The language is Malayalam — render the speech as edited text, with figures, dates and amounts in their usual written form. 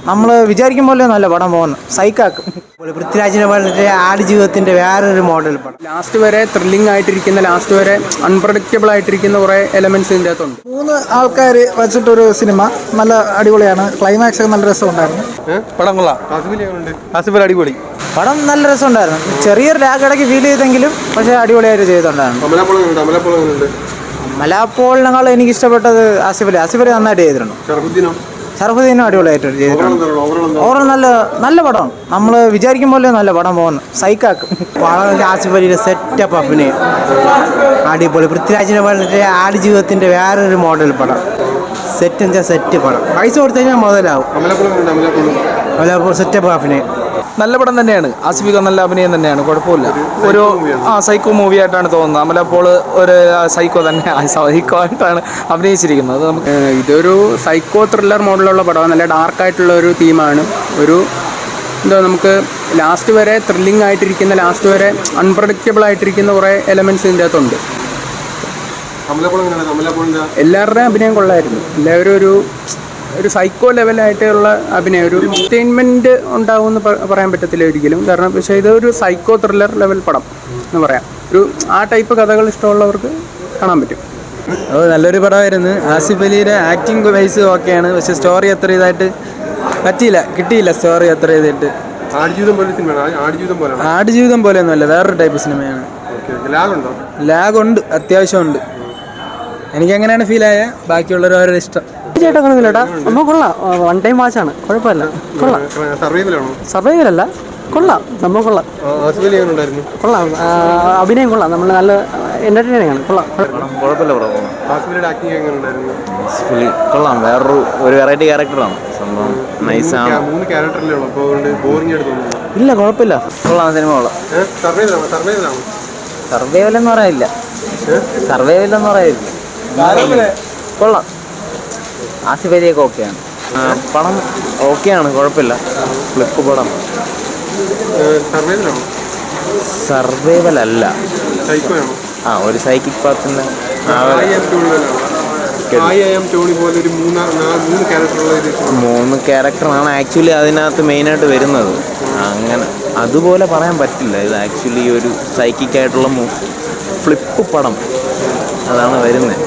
നമ്മൾ വിചാരിക്കും പോലെ നല്ല പടം പോകുന്നു, സൈക്കാക്കും. പൃഥ്വിരാജിനെ വളരെ ആടുജീവിതത്തിൻ്റെ വേറൊരു മോഡൽ പടം. ലാസ്റ്റ് വരെ ത്രില്ലിംഗ് ആയിട്ടിരിക്കുന്ന, ലാസ്റ്റ് വരെ അൺപ്രഡിക്റ്റബിൾ ആയിട്ടിരിക്കുന്ന കുറേ എലമെന്റ്സ് ഇതിൻ്റെ അകത്തുണ്ട്. 3 ആൾക്കാർ വെച്ചിട്ടൊരു സിനിമ നല്ല അടിപൊളിയാണ്. ക്ലൈമാക്സ് ഒക്കെ നല്ല രസമുണ്ടായിരുന്നു. പടം കൊള്ളാം. ആസിഫ് അടിപൊളി പടം നല്ല രസമുണ്ടായിരുന്നു. ചെറിയൊരു ലാഗ് ഇടയ്ക്ക് ഫീൽ ചെയ്തെങ്കിലും പക്ഷേ അടിപൊളിയായിട്ട് ചെയ്തിട്ടുണ്ടായിരുന്നു. മലാപ്പോളിനേക്കാൾ എനിക്ക് ഇഷ്ടപ്പെട്ടത് ആസിഫ് അലി നന്നായിട്ട് ചെയ്തിട്ടുണ്ട്. ഷറഫുദ്ദീനും അടിപൊളിയായിട്ട് ചെയ്തിട്ടുണ്ട്. ഓവറോൾ നല്ല പടമാണ്. നമ്മൾ വിചാരിക്കും പോലെ നല്ല പടം പോകുന്നു, സൈക്കാക്കും. വളരെ ആസിഫ് അലിയുടെ സെറ്റപ്പ് അഭിനയം അടിപൊളി. പൃഥ്വിരാജിനെ വളരെ ആടുജീവിതത്തിൻ്റെ വേറൊരു മോഡൽ പടം. സെറ്റ് പടം. പൈസ കൊടുത്തു കഴിഞ്ഞാൽ മുതലാവും. മലാപ്പോൾ സെറ്റപ്പ് അഭിനയം നല്ല പടം തന്നെയാണ്. ആസിഫിക നല്ല അഭിനയം തന്നെയാണ്, കുഴപ്പമില്ല. ഒരു സൈക്കോ മൂവി ആയിട്ടാണ് തോന്നുന്നത്. അമലപ്പോൾ ഒരു സൈക്കോ ആയിട്ടാണ് അഭിനയിച്ചിരിക്കുന്നത്. നമുക്ക് ഇതൊരു സൈക്കോ ത്രില്ലർ മോഡലുള്ള പടമാണ്. നല്ല ഡാർക്കായിട്ടുള്ള ഒരു തീമാണ്. നമുക്ക് ലാസ്റ്റ് വരെ ത്രില്ലിംഗ് ആയിട്ടിരിക്കുന്ന, ലാസ്റ്റ് വരെ അൺപ്രഡിക്റ്റബിൾ ആയിട്ടിരിക്കുന്ന കുറേ എലമെന്റ്സ് ഇതിൻ്റെ അകത്തുണ്ട്. എല്ലാവരുടെയും അഭിനയം കൊള്ളായിരുന്നു. എല്ലാവരും ഒരു സൈക്കോ ലെവലായിട്ടുള്ള അഭിനയം, ഒരു എൻ്റർടൈൻമെൻറ്റ് ഉണ്ടാവുമെന്ന് പറയാൻ പറ്റത്തില്ല ഒരിക്കലും. കാരണം പക്ഷേ ഇതൊരു സൈക്കോ ത്രില്ലർ ലെവൽ പടം എന്ന് പറയാം. ആ ടൈപ്പ് കഥകൾ ഇഷ്ടമുള്ളവർക്ക് കാണാൻ പറ്റും. നല്ലൊരു പടമായിരുന്നു. ആസിഫ് അലിയുടെ ആക്ടിങ് വൈസ് ഓക്കെയാണ്. പക്ഷേ സ്റ്റോറി അത്ര ഇതായിട്ട് കിട്ടിയില്ല. സ്റ്റോറി അത്ര ഇതായിട്ട് ആടുജീവിതം പോലെയൊന്നുമല്ല, വേറൊരു ടൈപ്പ് സിനിമയാണ്. ലാഗ് ഉണ്ട്, അത്യാവശ്യമുണ്ട്. എനിക്കങ്ങനെയാണ് ഫീലായ. ബാക്കിയുള്ളവർ ഓരോ ഇഷ്ടം. ചേട്ടാ ചേട്ടാ നമ്മൾ കൊള്ളാം. വൺ ടൈം വാച്ചാണ്, കുഴപ്പമില്ല. കൊള്ളാം. സർവൈവലല്ല, കൊള്ളാം. നമ്മൾ കൊള്ളാം. അഭിനയം കൊള്ളാം. നമ്മൾ നല്ല എന്റർടൈനിങ് ആണ്. കൊള്ളാം. കൊള്ളാം. ഒരു വെറൈറ്റി ക്യാരക്ടറാണ് സംഭവം. നൈസാണ്. ഇല്ല, കുഴപ്പമില്ല. കൊള്ളാം. സിനിമ കൊള്ളാം. സർവൈവലെന്ന് പറയാനില്ല. കൊള്ളാം. ആസിഫ് അലിയൊക്കെ ഓക്കെയാണ്. പടം ഓക്കെയാണ്, കുഴപ്പമില്ല. ഫ്ലിപ്പ് പടം. സർവൈവൽ അല്ല, ഒരു സൈക്കിക് പാത്തിന്റെ 3 ക്യാരക്ടറാണ് ആക്ച്വലി അതിനകത്ത് മെയിനായിട്ട് വരുന്നത്. അങ്ങനെ അതുപോലെ പറയാൻ പറ്റില്ല. ഇത് ആക്ച്വലി ഒരു സൈക്കിക് ആയിട്ടുള്ള ഫ്ലിപ്പ് പടം അതാണ് വരുന്നത്.